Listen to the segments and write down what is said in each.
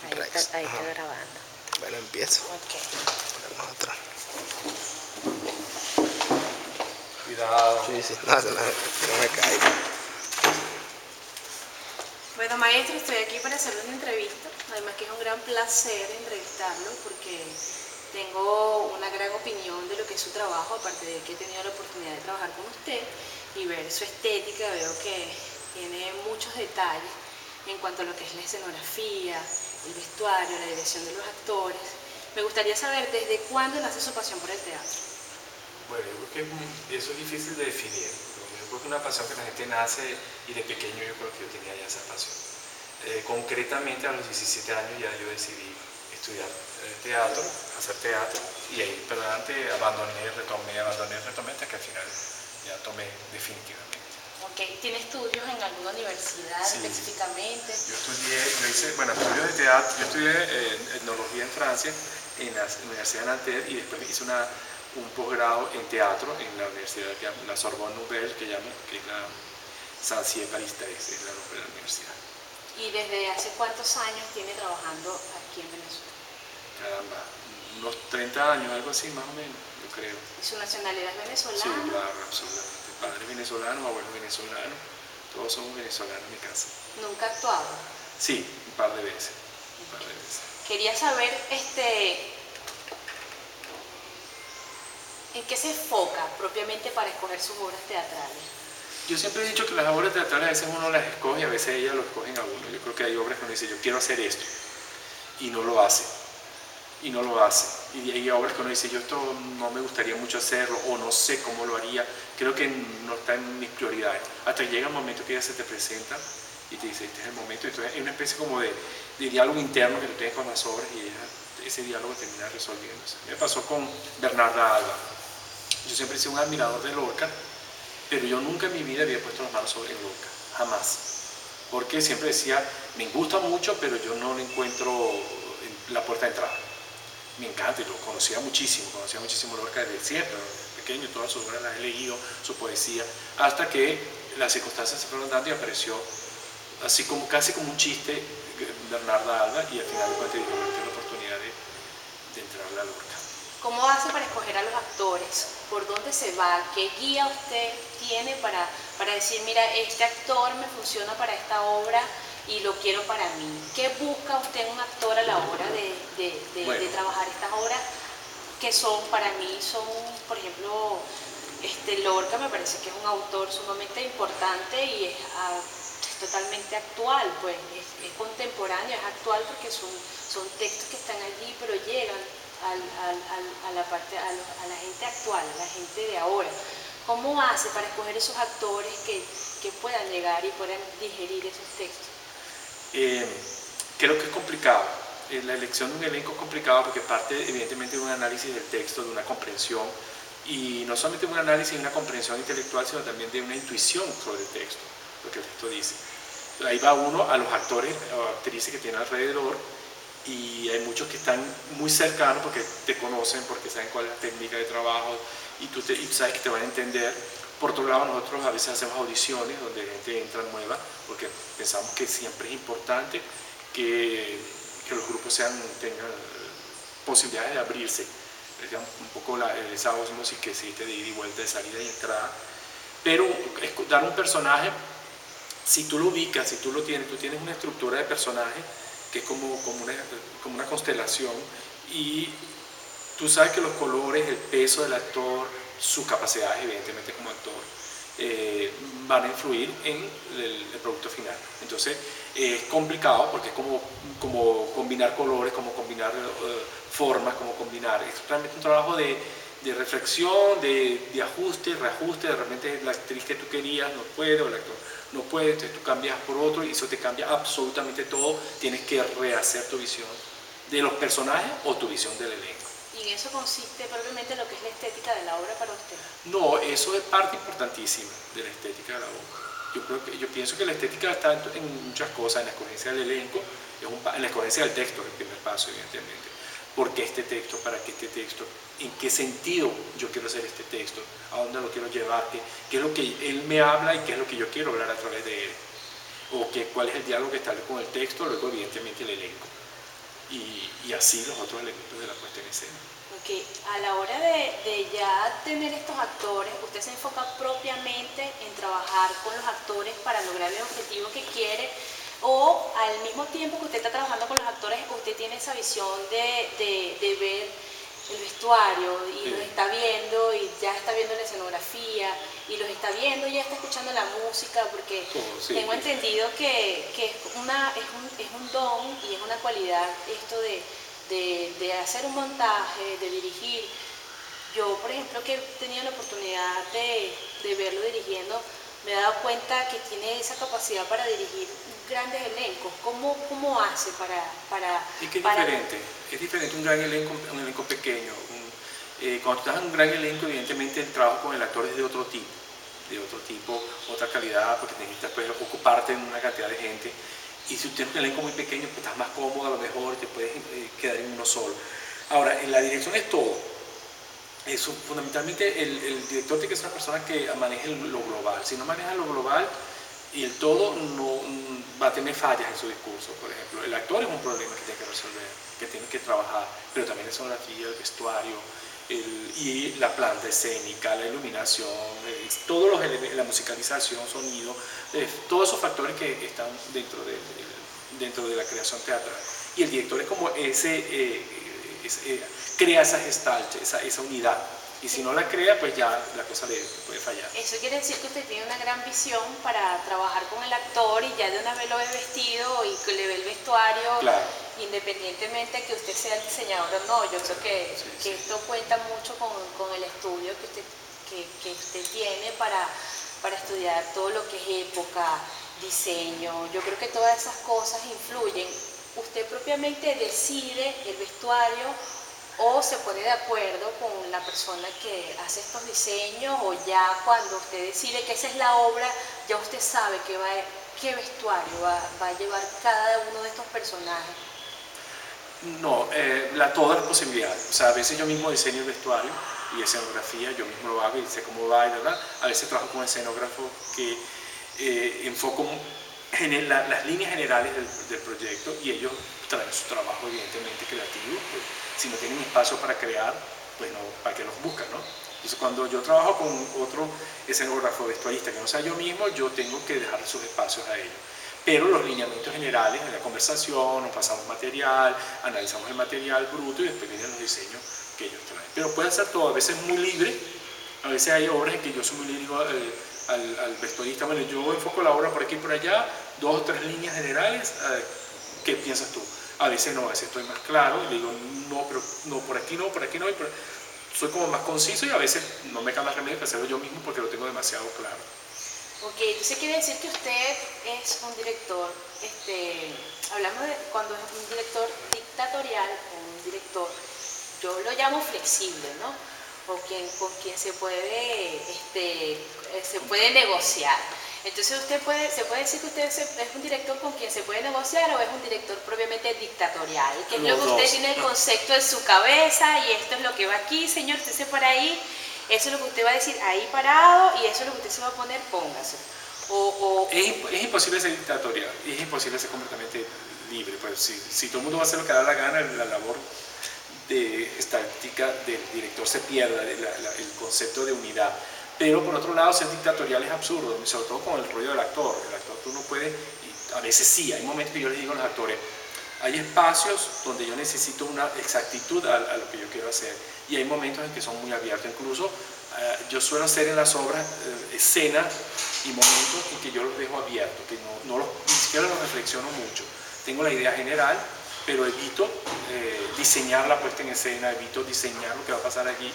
Ahí está grabando. Bueno, empiezo. Ok. Ponemos otro. Cuidado. Sí, no me caigo. Bueno, maestro, estoy aquí para hacerle una entrevista. Además que es un gran placer entrevistarlo porque tengo una gran opinión de lo que es su trabajo, aparte de que he tenido la oportunidad de trabajar con usted y ver su estética. Veo que tiene muchos detalles en cuanto a lo que es la escenografía, el vestuario, la dirección de los actores. Me gustaría saber desde cuándo nace su pasión por el teatro. Bueno, yo creo que eso es difícil de definir. Yo creo que es una pasión que la gente nace y de pequeño yo creo que yo tenía ya esa pasión. Concretamente a los 17 años ya yo decidí estudiar teatro, hacer teatro y ahí para adelante abandoné, retomé hasta que al final ya tomé definitivamente. Ok, ¿tiene estudios en alguna universidad Sí. específicamente? Yo hice estudios de teatro, yo estudié etnología en Francia, en la Universidad de Nanterre, y después hice un posgrado en teatro en la Universidad, la Sorbonne Nouvelle, que es la Saint-Cyr Paris 3, es la nombre de la universidad. ¿Y desde hace cuántos años tiene trabajando aquí en Venezuela? Caramba, unos 30 años, algo así más o menos, yo creo. ¿Y su nacionalidad es venezolana? Sí, claro, absolutamente. Padre venezolano, abuelo venezolano, todos somos venezolanos en mi casa. ¿Nunca ha actuado? Sí, un par de veces. Quería saber, ¿en qué se enfoca propiamente para escoger sus obras teatrales? Yo siempre he dicho que las obras teatrales a veces uno las escoge y a veces ellas lo escogen a uno. Yo creo que hay obras que uno dice, yo quiero hacer esto, y no lo hace. Y hay obras que uno dice, yo esto no me gustaría mucho hacerlo, o no sé cómo lo haría, creo que no está en mis prioridades. Hasta que llega el momento que ella se te presenta y te dice, este es el momento. Entonces hay una especie como de diálogo interno que tú tienes con las obras y ese diálogo termina resolviéndose. Me pasó con Bernarda Alba. Yo siempre he sido un admirador de Lorca, pero yo nunca en mi vida había puesto las manos sobre Lorca, jamás. Porque siempre decía, me gusta mucho, pero yo no le encuentro la puerta de entrada. Me encanta y lo conocía muchísimo Lorca desde siempre, desde pequeño, todas sus obras las he leído, su poesía, hasta que las circunstancias se fueron dando y apareció así como casi como un chiste Bernarda Alba, y al final de cuentas dije, bueno, tengo la oportunidad de entrarle a Lorca. ¿Cómo hace para escoger a los actores? ¿Por dónde se va? ¿Qué guía usted tiene para decir, mira, este actor me funciona para esta obra y lo quiero para mí? ¿Qué busca usted en un actor a la hora de trabajar estas obras que para mí son, por ejemplo, Lorca me parece que es un autor sumamente importante y es totalmente actual, pues es contemporáneo, es actual porque son textos que están allí pero llegan a la gente actual, a la gente de ahora. ¿Cómo hace para escoger esos actores que puedan llegar y puedan digerir esos textos? Creo que es complicado. La elección de un elenco es complicado porque parte evidentemente de un análisis del texto, de una comprensión, y no solamente un análisis y una comprensión intelectual, sino también de una intuición sobre el texto, lo que el texto dice. Ahí va uno a los actores o actrices que tiene alrededor, y hay muchos que están muy cercanos porque te conocen, porque saben cuál es la técnica de trabajo y tú sabes que te van a entender. Por otro lado, nosotros a veces hacemos audiciones donde gente entra nueva porque pensamos que siempre es importante que los grupos tengan posibilidades de abrirse, digamos, un poco esa osmosis que existe de ida y vuelta, de salida y entrada. Pero dar un personaje, si tú lo ubicas, si tú tienes una estructura de personaje que es como una constelación, y tú sabes que los colores, el peso del actor, sus capacidades evidentemente como actor, van a influir en el producto final. Entonces es complicado porque es como combinar colores, como combinar formas, es realmente un trabajo de reflexión, de ajuste, reajuste. De repente la actriz que tú querías no puede, o el actor no puede, entonces tú cambias por otro y eso te cambia absolutamente todo. Tienes que rehacer tu visión de los personajes o tu visión del elenco. ¿Y en eso consiste propiamente lo que es la estética de la obra para usted? No, eso es parte importantísima de la estética de la obra. Yo pienso que la estética está en muchas cosas, en la escogencia del elenco, en la escogencia del texto, es el primer paso, evidentemente. ¿Por qué este texto? ¿Para qué este texto? ¿En qué sentido yo quiero hacer este texto? ¿A dónde lo quiero llevar? ¿Qué es lo que él me habla y qué es lo que yo quiero hablar a través de él? ¿O cuál es el diálogo que está con el texto? Luego, evidentemente, el elenco. y así los otros elementos de la puesta en escena. Ok, a la hora de ya tener estos actores, ¿usted se enfoca propiamente en trabajar con los actores para lograr el objetivo que quiere? ¿O al mismo tiempo que usted está trabajando con los actores, usted tiene esa visión de ver el vestuario y los está viendo y ya está viendo la escenografía y los está viendo y ya está escuchando la música? Porque tengo entendido que es un don y es una cualidad esto de hacer un montaje, de dirigir. Yo, por ejemplo, que he tenido la oportunidad de verlo dirigiendo, me he dado cuenta que tiene esa capacidad para dirigir grandes elencos. ¿Cómo hace para Es que es diferente un gran elenco, un elenco pequeño. Cuando tú estás en un gran elenco, evidentemente el trabajo con el actor es de otro tipo, otra calidad, porque necesitas pues, ocuparte en una cantidad de gente. Y si tienes un elenco muy pequeño, pues estás más cómodo, a lo mejor te puedes quedar en uno solo. Ahora, en la dirección es todo. Eso, fundamentalmente, el director tiene que ser una persona que maneje lo global. Si no maneja lo global y el todo, no va a tener fallas en su discurso. Por ejemplo, el actor es un problema que tiene que resolver, que tiene que trabajar, pero también la escenografía, el vestuario, y la planta escénica, la iluminación, todos los elementos, la musicalización, sonido, todos esos factores que están dentro de la creación teatral. Y el director es como crea esa gestalt, esa unidad. Y si no la crea, pues ya la cosa le puede fallar. Eso quiere decir que usted tiene una gran visión para trabajar con el actor y ya de una vez lo ve vestido y que le ve el vestuario, claro. Independientemente de que usted sea el diseñador o no. Yo creo que esto cuenta mucho con el estudio que usted tiene para estudiar todo lo que es época, diseño. Yo creo que todas esas cosas influyen. Usted propiamente decide el vestuario o se pone de acuerdo con la persona que hace estos diseños, o ya cuando usted decide que esa es la obra, ya usted sabe qué vestuario va a llevar cada uno de estos personajes. No, todas las posibilidades. O sea, a veces yo mismo diseño el vestuario y escenografía, yo mismo lo hago y sé cómo va y verdad. A veces trabajo con un escenógrafo que enfoco las líneas generales del proyecto y ellos traen su trabajo evidentemente creativo. Pues, si no tienen espacio para crear, pues no, ¿para qué los buscan, no? Entonces cuando yo trabajo con otro escenógrafo vestuarista que no sea yo mismo, yo tengo que dejar sus espacios a ellos. Pero los lineamientos generales en la conversación, nos pasamos material, analizamos el material bruto y después vienen los diseños que ellos traen. Pero puede ser todo, a veces muy libre, a veces hay obras en que yo soy muy libre al vestuarista, bueno, yo enfoco la obra por aquí y por allá, 2 o 3 líneas generales, ¿qué piensas tú? A veces no, a veces estoy más claro y le digo, no, pero no, por aquí no, y soy como más conciso y a veces no me cambia remedio que hacerlo yo mismo porque lo tengo demasiado claro. Ok, entonces quiere decir que usted es un director, hablamos de cuando es un director dictatorial o un director, yo lo llamo flexible, ¿no? Con quien se puede negociar. Entonces se puede decir que usted es un director con quien se puede negociar, o es un director propiamente dictatorial, que es lo que usted tiene el concepto en su cabeza y esto es lo que va aquí, señor, usted se para ahí, eso es lo que usted va a decir ahí parado y eso es lo que usted se va a poner, póngase. Es imposible ser dictatorial, es imposible ser completamente libre, pues si todo el mundo va a hacer lo que da la gana, la labor estadística del director se pierda, el concepto de unidad. Pero por otro lado, ser dictatorial es absurdo, sobre todo con el rollo del actor. El actor tú no puedes, y a veces sí, hay momentos que yo les digo a los actores, hay espacios donde yo necesito una exactitud a lo que yo quiero hacer y hay momentos en que son muy abiertos. Incluso yo suelo hacer en las obras escenas y momentos en que yo los dejo abiertos, que ni siquiera los reflexiono mucho. Tengo la idea general, pero evito diseñar la puesta en escena, evito diseñar lo que va a pasar allí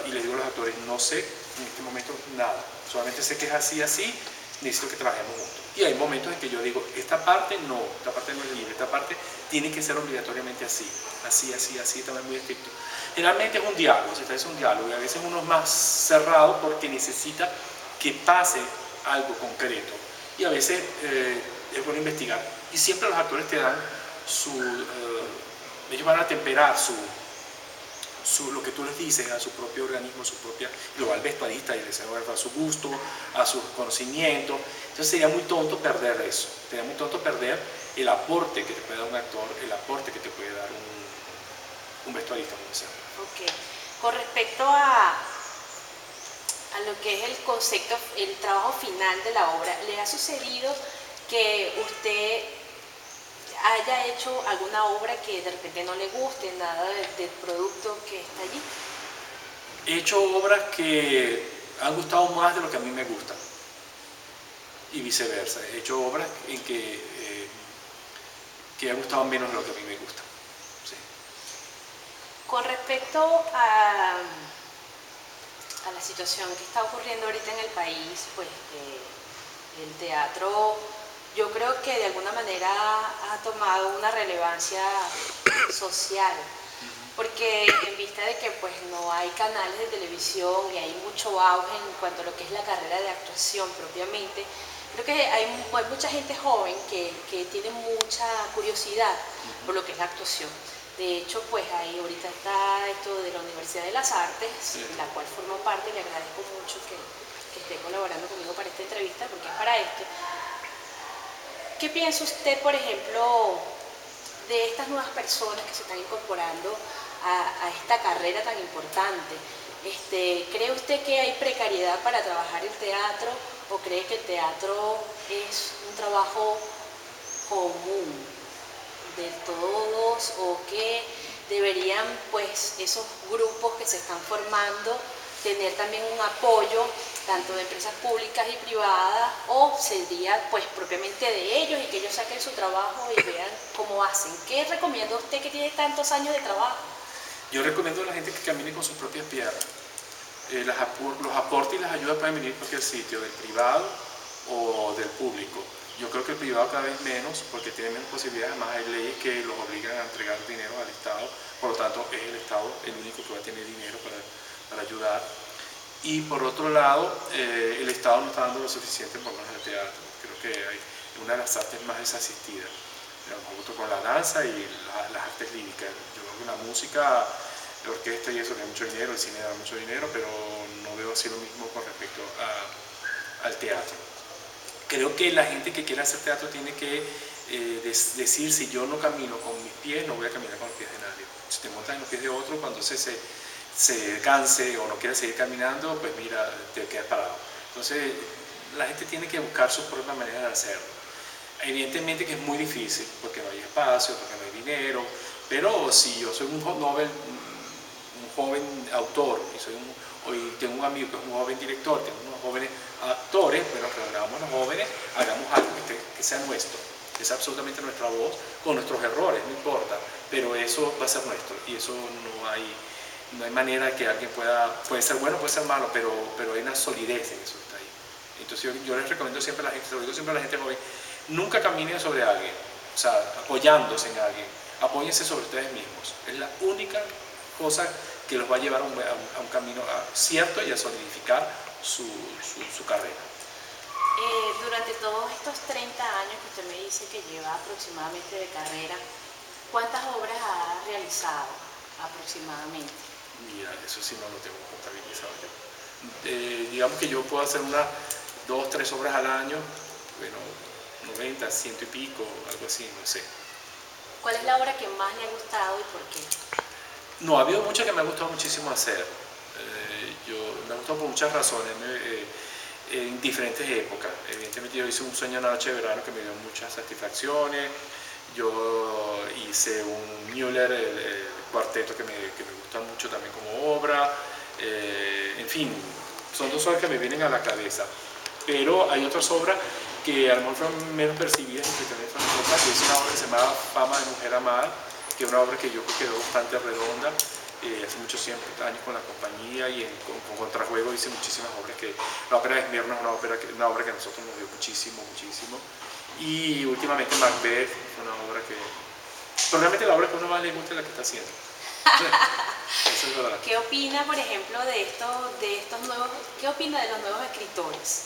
y les digo a los actores, no sé en este momento nada, solamente sé que es así, necesito que trabajemos juntos. Y hay momentos en que yo digo, esta parte no es libre, esta parte tiene que ser obligatoriamente así, también muy estricto. Generalmente es un diálogo, es un diálogo y a veces uno es más cerrado porque necesita que pase algo concreto y a veces es bueno investigar y siempre los actores te dan ellos van a temperar lo que tú les dices a su propio organismo, luego al vestuarista y les a su gusto, a sus conocimientos. Entonces sería muy tonto perder eso, sería muy tonto perder el aporte que te puede dar un actor, el aporte que te puede dar un vestuarista, como sea. Ok. Con respecto a lo que es el concepto, el trabajo final de la obra, ¿le ha sucedido que usted haya hecho alguna obra que de repente no le guste nada del producto que está allí? He hecho obras que han gustado más de lo que a mí me gustan y viceversa. He hecho obras en que han gustado menos de lo que a mí me gusta. Sí. Con respecto a la situación que está ocurriendo ahorita en el país, pues el teatro, yo creo que de alguna manera ha tomado una relevancia social, porque en vista de que pues no hay canales de televisión y hay mucho auge en cuanto a lo que es la carrera de actuación propiamente, creo que hay mucha gente joven que tiene mucha curiosidad por lo que es la actuación. De hecho, pues ahí ahorita está esto de la Universidad de las Artes, Sí. la cual formo parte, y le agradezco mucho que esté colaborando conmigo para esta entrevista, porque es para esto. ¿Qué piensa usted, por ejemplo, de estas nuevas personas que se están incorporando a esta carrera tan importante? ¿Cree usted que hay precariedad para trabajar el teatro o cree que el teatro es un trabajo común de todos, o que deberían pues esos grupos que se están formando tener también un apoyo tanto de empresas públicas y privadas, o sería pues propiamente de ellos y que ellos saquen su trabajo y vean cómo hacen? ¿Qué recomienda usted que tiene tantos años de trabajo? Yo recomiendo a la gente que camine con sus propias piernas. Los aportes y las ayudas pueden venir de cualquier sitio, del privado o del público. Yo creo que el privado cada vez menos, porque tiene menos posibilidades, además hay leyes que los obligan a entregar dinero al Estado, por lo tanto es el Estado el único que va a tener dinero para ayudar. Y por otro lado, el Estado no está dando lo suficiente por menos al teatro. Creo que hay una de las artes más desasistidas, junto con la danza y las artes líricas. Yo creo que la música, la orquesta y eso da mucho dinero, el cine da mucho dinero, pero no veo así lo mismo con respecto al teatro. Creo que la gente que quiere hacer teatro tiene que decir: si yo no camino con mis pies, no voy a caminar con los pies de nadie. Si te montas en los pies de otro, cuando se canse o no quiere seguir caminando, pues mira, te quedas parado. Entonces la gente tiene que buscar su propia manera de hacerlo. Evidentemente que es muy difícil, porque no hay espacio, porque no hay dinero, pero si yo soy un joven autor y tengo un amigo que es un joven director, tengo unos jóvenes actores, bueno, reunamos a los jóvenes, hagamos algo que sea nuestro, que sea absolutamente nuestra voz, con nuestros errores, no importa, pero eso va a ser nuestro, y eso no hay manera que alguien puede ser bueno, puede ser malo, pero hay una solidez en eso que está ahí. Entonces yo les recomiendo siempre a la gente, se lo digo siempre a la gente joven: nunca caminen sobre alguien, o sea, apoyándose en alguien, apóyense sobre ustedes mismos, es la única cosa que los va a llevar a un camino cierto y a solidificar su carrera. Durante todos estos 30 años que usted me dice que lleva aproximadamente de carrera, ¿cuántas obras ha realizado aproximadamente? Mira, eso sí no lo tengo contabilizado yo. Digamos que yo puedo hacer unas 2, 3 obras al año, bueno, 90, 100 y pico, algo así, no sé. ¿Cuál es la obra que más le ha gustado y por qué? No, ha habido muchas que me ha gustado muchísimo hacer. Me ha gustado por muchas razones, en diferentes épocas. Evidentemente yo hice Un sueño una noche de verano que me dio muchas satisfacciones. Yo hice un Müller, el cuarteto que me gusta mucho también como obra. En fin, son 2 obras que me vienen a la cabeza. Pero hay otras obras que a lo mejor fueron menos percibidas y que también fueron otras, que es una obra que se llama Fama de mujer amada, que es una obra que yo creo que quedó bastante redonda. Hace muchos años con la compañía y con Contrajuego hice muchísimas obras. La ópera de Esmirna es una obra que a nosotros nos dio muchísimo. Y últimamente Macbeth fue una obra que... Pero realmente la obra que a uno más le gusta es la que está haciendo. Eso es verdad. ¿Qué opina, por ejemplo, de estos nuevos, qué opina de los nuevos escritores?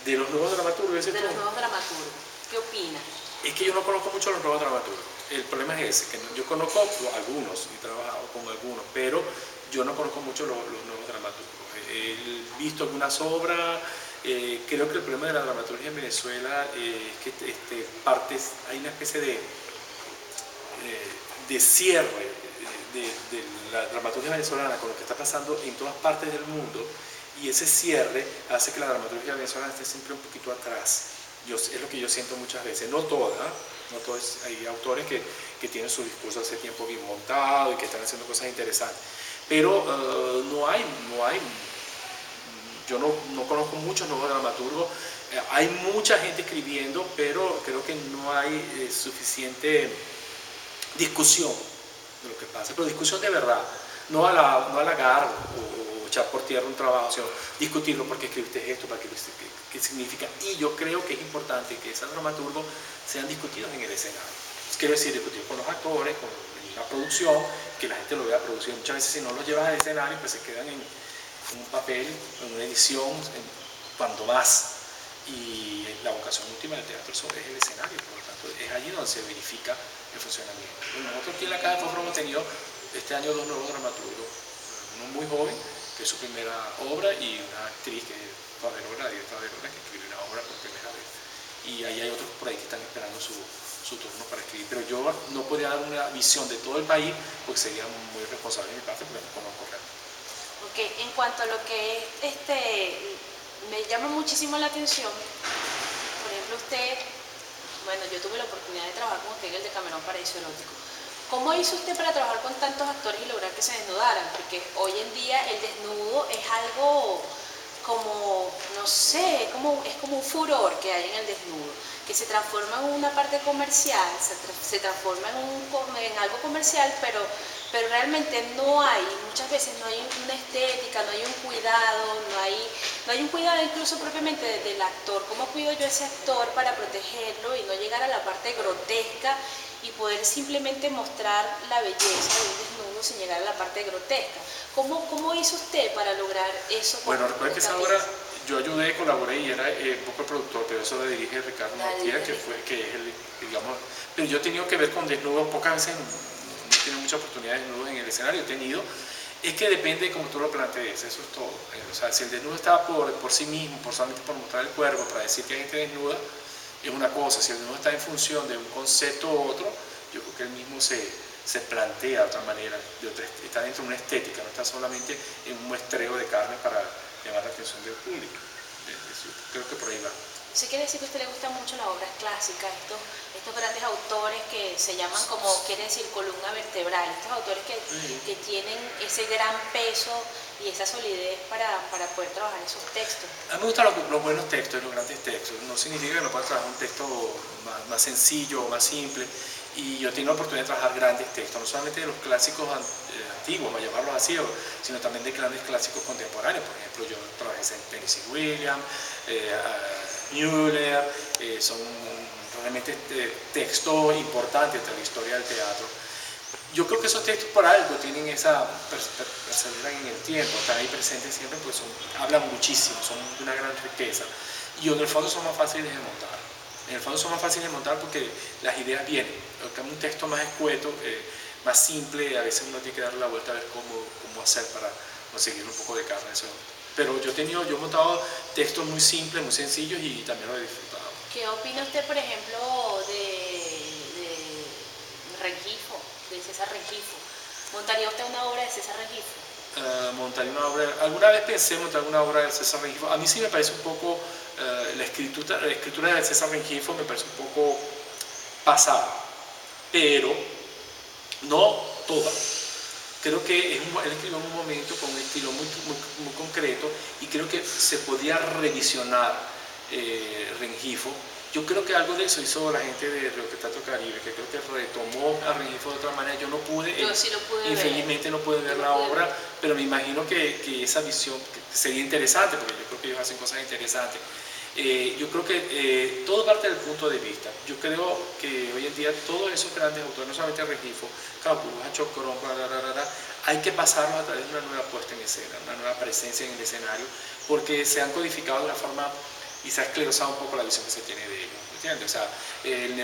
De los nuevos dramaturgos, De los nuevos dramaturgos, ¿qué opina? Es que yo no conozco mucho a los nuevos dramaturgos. El problema es ese, que yo conozco algunos, he trabajado con algunos, pero yo no conozco mucho los nuevos dramaturgos. He visto algunas obras, creo que el problema de la dramaturgia en Venezuela es que hay una especie de cierre de la dramaturgia venezolana con lo que está pasando en todas partes del mundo, y ese cierre hace que la dramaturgia venezolana esté siempre un poquito atrás. Es lo que yo siento muchas veces, no todas, hay autores que tienen su discurso hace tiempo bien montado y que están haciendo cosas interesantes, pero yo no conozco muchos nuevos dramaturgos. Hay mucha gente escribiendo, pero creo que no hay suficiente discusión de lo que pasa, pero discusión de verdad, no halagar o echar por tierra un trabajo, sino discutirlo, por qué escribiste esto, para qué significa. Y yo creo que es importante que esos dramaturgos sean discutidos en el escenario. Quiero decir, discutir con los actores, con la producción, que la gente lo vea producido. Muchas veces si no los llevas al escenario, pues se quedan en un papel, en una edición, cuando más. Y la vocación última del teatro es el escenario, por lo tanto es allí donde se verifica el funcionamiento. Nosotros aquí en la Caja de Fósforo hemos tenido este año 2 nuevos dramaturgos, uno muy joven, que es su primera obra, y una actriz que es la directora que escribe una obra por primera vez. Y ahí hay otros por ahí que están esperando su turno para escribir, pero yo no podría dar una visión de todo el país porque sería muy responsable de mi parte porque no conozco realmente. Ok, en cuanto a lo que es me llama muchísimo la atención, por ejemplo, bueno, yo tuve la oportunidad de trabajar con usted en el Decamerón Paraíso Erótico. ¿Cómo hizo usted para trabajar con tantos actores y lograr que se desnudaran? Porque hoy en día el desnudo es algo como, no sé, es como un furor que hay en el desnudo, que se transforma en una parte comercial, se transforma en algo comercial, pero realmente muchas veces no hay una estética, no hay un cuidado, no hay un cuidado incluso propiamente del actor. ¿Cómo cuido yo a ese actor para protegerlo y no llegar a la parte grotesca y poder simplemente mostrar la belleza de un desnudo sin llegar a la parte grotesca? ¿Cómo hizo usted para lograr eso? Bueno, recuerda que esa obra yo ayudé, colaboré y era un poco el productor, pero eso lo dirige Ricardo Martínez, que es el, digamos, pero yo he tenido que ver con desnudos, pocas veces no he tenido muchas oportunidades de desnudos en el escenario, he tenido, es que depende de cómo tú lo plantees, eso es todo. O sea, si el desnudo está por sí mismo, solamente por mostrar el cuerpo, para decir que hay gente desnuda, es una cosa. Si el desnudo está en función de un concepto u otro, yo creo que él mismo se plantea de otra manera, está dentro de una estética, no está solamente en un muestreo de carne para llamar la atención del público. Creo que por ahí va. ¿Se quiere decir que a usted le gustan mucho las obras clásicas, estos grandes autores que se llaman como, quiere decir, columna vertebral, estos autores que tienen ese gran peso y esa solidez para poder trabajar esos textos? A mí me gustan los buenos textos, los grandes textos. No significa que no pueda trabajar un texto más sencillo o más simple. Y yo tengo la oportunidad de trabajar grandes textos, no solamente de los clásicos antiguos, para llamarlos así, sino también de grandes clásicos contemporáneos. Por ejemplo, yo trabajé en Tennessee Williams, Müller, son realmente textos importantes de la historia del teatro. Yo creo que esos textos por algo tienen esa perseveran en el tiempo, están ahí presentes siempre, pues hablan muchísimo, son de una gran riqueza y en el fondo son más fáciles de montar. En el fondo son más fáciles de montar porque las ideas vienen. Un texto más escueto, más simple, a veces uno tiene que darle la vuelta a ver cómo hacer para conseguir un poco de carne. Pero yo he montado textos muy simples, muy sencillos y también lo he disfrutado. ¿Qué opina usted, por ejemplo, de Rengifo, de César Rengifo? ¿Montaría usted una obra de César Rengifo? Montaría una obra, alguna vez pensé en montar una obra de César Rengifo. A mí sí me parece un poco, la escritura de César Rengifo me parece un poco pasada, pero no toda. Creo que él escribió en un momento con un estilo muy concreto y creo que se podía revisionar Rengifo. Yo creo que algo de eso hizo la gente de Río Teatro Caribe, que creo que retomó a Rengifo de otra manera. Yo no pude, sí lo pude infelizmente no pude ver la obra, pero me imagino que esa visión sería interesante, porque yo creo que ellos hacen cosas interesantes. Yo creo que todo parte del punto de vista. Yo creo que hoy en día todos esos grandes autores, no solamente Rengifo, Capurúa, Chocorón, hay que pasarlos a través de una nueva puesta en escena, una nueva presencia en el escenario, porque se han codificado de una forma y se ha esclerosado un poco la visión que se tiene de ellos, ¿entiendes? O sea, el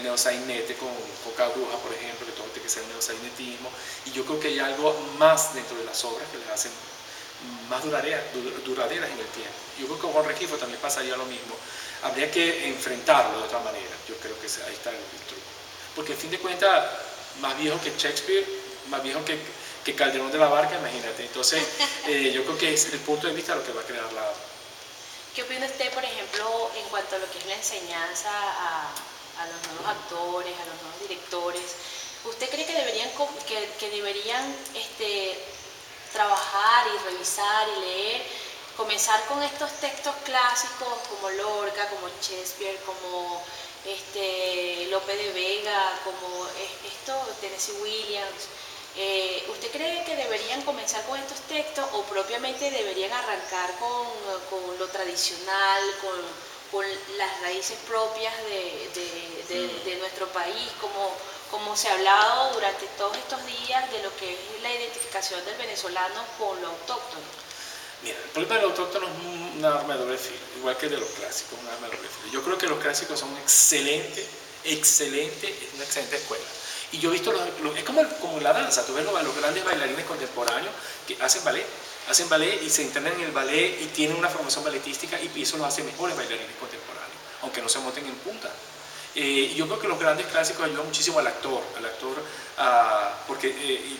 neosainete con Coca Bruja, por ejemplo, que todo tiene que ser neosainetismo, y yo creo que hay algo más dentro de las obras que les hacen más duraderas en el tiempo. Yo creo que con Rengifo también pasaría lo mismo. Habría que enfrentarlo de otra manera. Yo creo que ahí está el truco. Porque al fin de cuentas, más viejo que Shakespeare, más viejo que Calderón de la Barca, imagínate. Entonces, yo creo que es el punto de vista lo que va a crear la... ¿Qué opina usted, por ejemplo, en cuanto a lo que es la enseñanza a los nuevos actores, a los nuevos directores? ¿Usted cree que deberían trabajar y revisar y leer, comenzar con estos textos clásicos como Lorca, como Shakespeare, como Lope de Vega, como Tennessee Williams? ¿Usted cree que deberían comenzar con estos textos o propiamente deberían arrancar con lo tradicional, con las raíces propias de nuestro país, como se ha hablado durante todos estos días de lo que es la identificación del venezolano con lo autóctono? Mira, el problema del autóctono es un arma de doble filo, igual que de los clásicos, un arma de doble filo. Yo creo que los clásicos son es una excelente escuela. Y yo he visto, es como la danza, tú ves los grandes bailarines contemporáneos que hacen ballet y se internan en el ballet y tienen una formación balletística y eso los hace mejores bailarines contemporáneos, aunque no se monten en punta. Yo creo que los grandes clásicos ayudan muchísimo al actor porque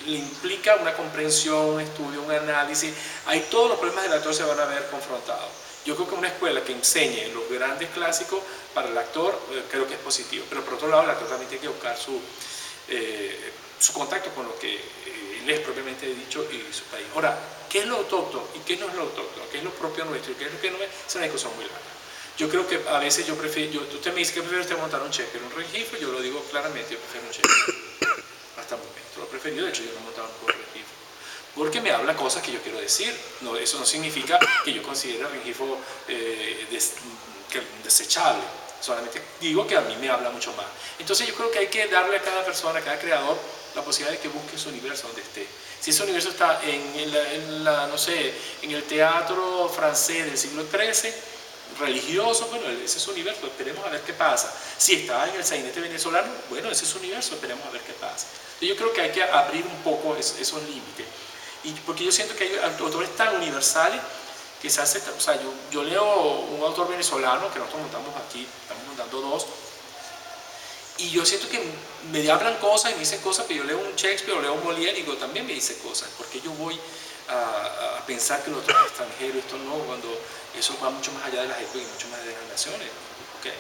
le implica una comprensión, un estudio, un análisis. Ahí todos los problemas del actor se van a ver confrontados. Yo creo que una escuela que enseñe los grandes clásicos para el actor, creo que es positivo. Pero por otro lado, el actor también tiene que buscar su contacto con lo que él es propiamente dicho y su país. Ahora, ¿qué es lo autóctono y qué no es lo autóctono? ¿Qué es lo propio nuestro y qué es lo que no es? Es una discusión muy larga. Yo creo que a veces usted me dice que prefiere usted montar un Shakespeare, un Rengifo, yo lo digo claramente, yo prefiero un Shakespeare. Hasta el momento lo he preferido, de hecho yo no he montado un Rengifo. Porque me habla cosas que yo quiero decir. No, eso no significa que yo considere el Rengifo desechable. Solamente digo que a mí me habla mucho más. Entonces yo creo que hay que darle a cada persona, a cada creador, la posibilidad de que busque su universo donde esté. Si ese universo está no sé, en el teatro francés del siglo XIII, religioso, bueno, ese es su universo, esperemos a ver qué pasa. Si está en el sainete venezolano, bueno, ese es su universo, esperemos a ver qué pasa. Yo creo que hay que abrir un poco esos límites. Y porque yo siento que hay autores tan universales que se hace, o sea, yo leo un autor venezolano que nosotros montamos aquí, estamos montando dos, y yo siento que me hablan cosas y me dicen cosas que yo leo un Shakespeare o leo un Molière y digo, también me dice cosas, porque yo voy a pensar que lo otro es extranjero, esto no, cuando eso va mucho más allá de las épocas y mucho más allá de las naciones. Okay.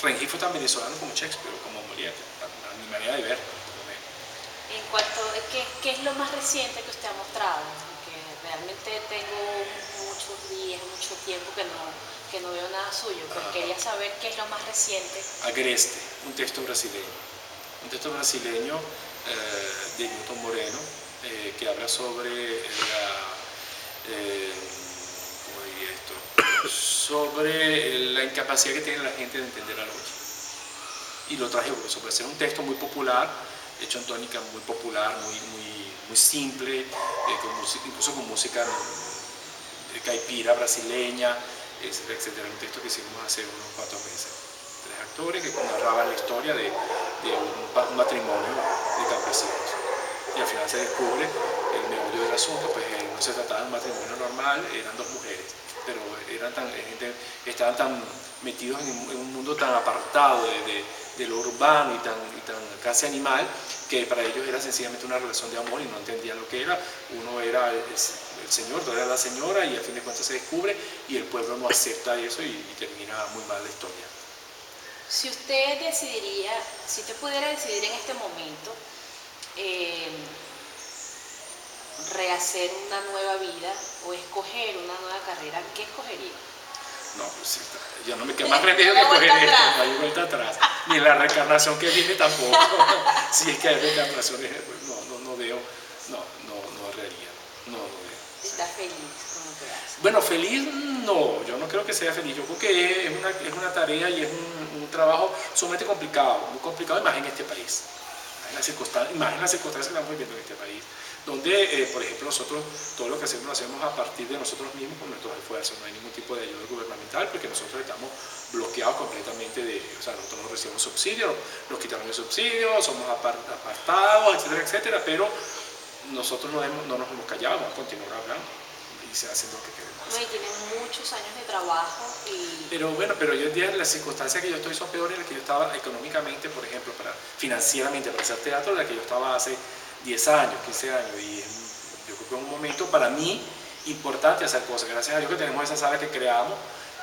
Rengifo tan venezolano como Shakespeare o como Molière, a mi manera de ver. En cuanto a qué es lo más reciente que usted ha mostrado, porque realmente tengo muchos días, mucho tiempo que no veo nada suyo, pues quería saber qué es lo más reciente. Agreste, un texto brasileño. Un texto brasileño de Newton Moreno, que habla sobre sobre la incapacidad que tiene la gente de entender al otro. Y lo traje sobre ser un texto muy popular, hecho en tónica muy popular, muy simple, incluso con música caipira, brasileña, etcétera, etcétera. Un texto que hicimos hace unos 4 meses. 3 actores que narraban la historia de un matrimonio de campesinos. Y al final se descubre el meollo del asunto, pues no se trataba de un matrimonio normal, eran 2 mujeres, pero estaban tan metidos en un mundo tan apartado de lo urbano y tan casi animal, que para ellos era sencillamente una relación de amor y no entendían lo que era. Uno era el señor, otra era la señora, y al fin de cuentas se descubre y el pueblo no acepta eso y termina muy mal la historia. Si usted pudiera decidir en este momento rehacer una nueva vida o escoger una nueva carrera, ¿qué escogería? No, pues yo no me quedo más remedio que escoger esto, no hay vuelta atrás. Ni la reencarnación que viene tampoco. Si es que hay reencarnaciones, no veo, no haría, no veo. ¿Estás feliz con lo que haces? Bueno, feliz no, yo no creo que sea feliz. Yo creo que es una tarea y es un trabajo sumamente complicado, muy complicado, y más en este país. más en las circunstancias que estamos viviendo en este país, donde, por ejemplo, nosotros todo lo que hacemos lo hacemos a partir de nosotros mismos con nuestros esfuerzos, no hay ningún tipo de ayuda gubernamental porque nosotros estamos bloqueados completamente o sea, nosotros no recibimos subsidio, nos quitaron el subsidio, somos apartados, etcétera, etcétera, pero nosotros no nos hemos callado, vamos a continuar hablando y haciendo lo que queremos. No, y tienen muchos años de trabajo y... Pero bueno, pero hoy en día las circunstancias que yo estoy son peores de las que yo estaba económicamente, por ejemplo, financieramente, para hacer teatro, de las que yo estaba hace 10 años, 15 años. Y yo creo que es un momento para mí importante hacer cosas. Gracias a Dios que tenemos esa sala que creamos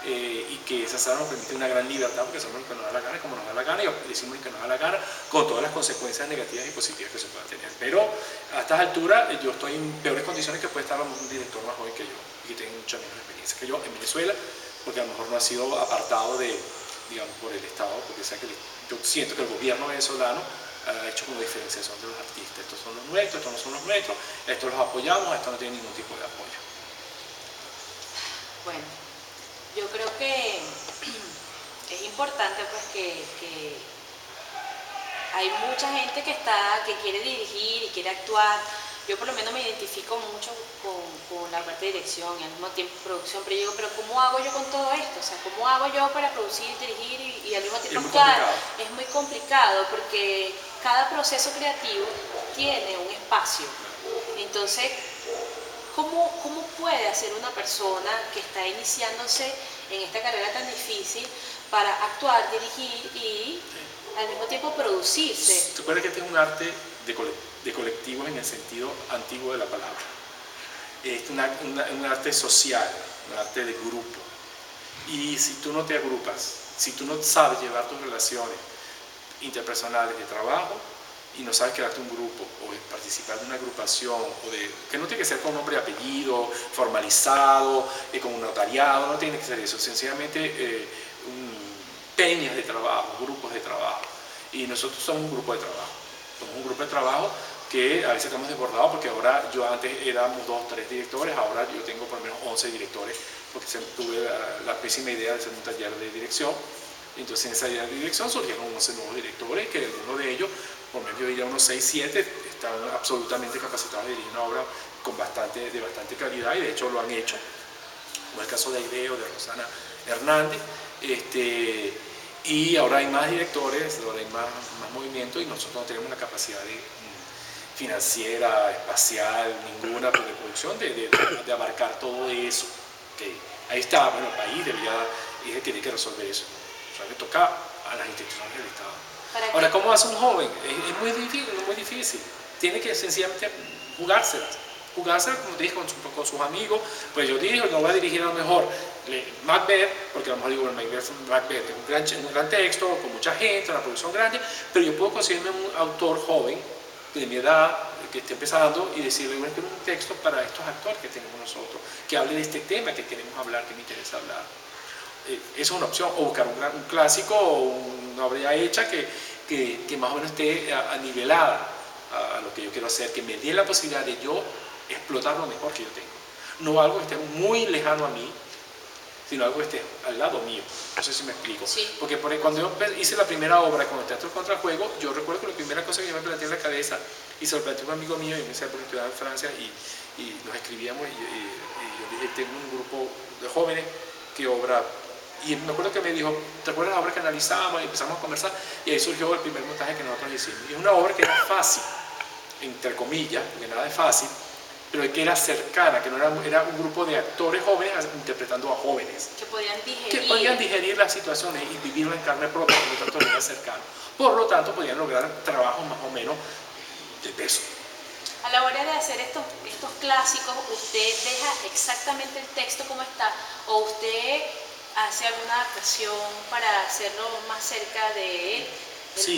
y que esa sala nos permite una gran libertad porque hacemos lo que nos da la gana, como nos da la gana, y decimos lo que nos da la gana, con todas las consecuencias negativas y positivas que se puedan tener. Pero a estas alturas yo estoy en peores condiciones que puede estar un director más joven que yo y que tiene mucha menos experiencia que yo en Venezuela, porque a lo mejor no ha sido apartado digamos, por el Estado, porque yo siento que el gobierno venezolano ha hecho como diferenciación de los artistas. Estos son los nuestros, estos no son los nuestros, estos los apoyamos, estos no tienen ningún tipo de apoyo. Bueno, yo creo que es importante pues que hay mucha gente que quiere dirigir y quiere actuar. Yo por lo menos me identifico mucho con la parte de dirección y al mismo tiempo producción, pero yo digo, pero ¿cómo hago yo con todo esto? O sea, ¿cómo hago yo para producir, dirigir y al mismo tiempo actuar? Es muy complicado porque cada proceso creativo tiene un espacio. Entonces, ¿cómo puede hacer una persona que está iniciándose en esta carrera tan difícil para actuar, dirigir y al mismo tiempo producirse? ¿Te acuerdas que este es un arte de colectivos en el sentido antiguo de la palabra? Es un arte social, un arte de grupo. Y si tú no te agrupas, si tú no sabes llevar tus relaciones interpersonales de trabajo y no sabes crearte un grupo o participar de una agrupación, que no tiene que ser con nombre y apellido, formalizado, con un notariado, no tiene que ser eso, sencillamente peñas de trabajo, grupos de trabajo. Y nosotros somos un grupo de trabajo. Somos un grupo de trabajo que a veces estamos desbordados porque ahora yo antes éramos 2 o 3 directores, ahora yo tengo por lo menos 11 directores porque tuve la pésima idea de hacer un taller de dirección. Entonces en esa idea de dirección surgieron 11 nuevos directores que algunos de ellos, por lo menos yo diría unos 6, 7, están absolutamente capacitados de dirigir una obra de bastante calidad y de hecho lo han hecho, como el caso de Aideo, de Rosana Hernández. Y ahora hay más directores, ahora hay más movimiento y nosotros no tenemos la capacidad financiera, espacial, ninguna de producción de abarcar todo eso. Okay. Ahí está, bueno, el país tiene que resolver eso. O sea, le toca a las instituciones del Estado. Ahora, ¿cómo hace un joven? Es muy difícil. Tiene que sencillamente jugárselas, como te dije, con sus amigos. Pues yo digo, no voy a dirigir a lo mejor Macbeth, porque a lo mejor digo, Macbeth es un gran texto, con mucha gente, una producción grande, pero yo puedo conseguirme un autor joven, de mi edad, que esté empezando, y decirle, bueno, quiero un texto para estos actores que tenemos nosotros, que hable de este tema que queremos hablar, que me interesa hablar. Esa es una opción, o buscar un clásico o una obra ya hecha que más o menos esté anivelada a lo que yo quiero hacer, que me dé la posibilidad de yo explotar lo mejor que yo tengo. No algo que esté muy lejano a mí, sino algo que esté al lado mío. No sé si me explico. Sí. Porque cuando yo hice la primera obra con el Teatro Contra el Juego, yo recuerdo que la primera cosa que yo me planteé en la cabeza, y se lo planteé a un amigo mío, y me decía porque estudiaba en Francia, y nos escribíamos, y yo dije, tengo un grupo de jóvenes que obra. Y me acuerdo que me dijo, ¿te acuerdas la obra que analizamos? Y empezamos a conversar, y ahí surgió el primer montaje que nosotros hicimos. Y es una obra que era fácil, entre comillas, porque nada es fácil, pero que era cercana, que no era un grupo de actores jóvenes interpretando a jóvenes. Que podían digerir las situaciones y vivirlo en carne propia, por lo tanto era cercano. Por lo tanto, podían lograr trabajos más o menos de peso. A la hora de hacer estos clásicos, ¿usted deja exactamente el texto como está o usted hace alguna adaptación para hacerlo más cerca de él? Sí,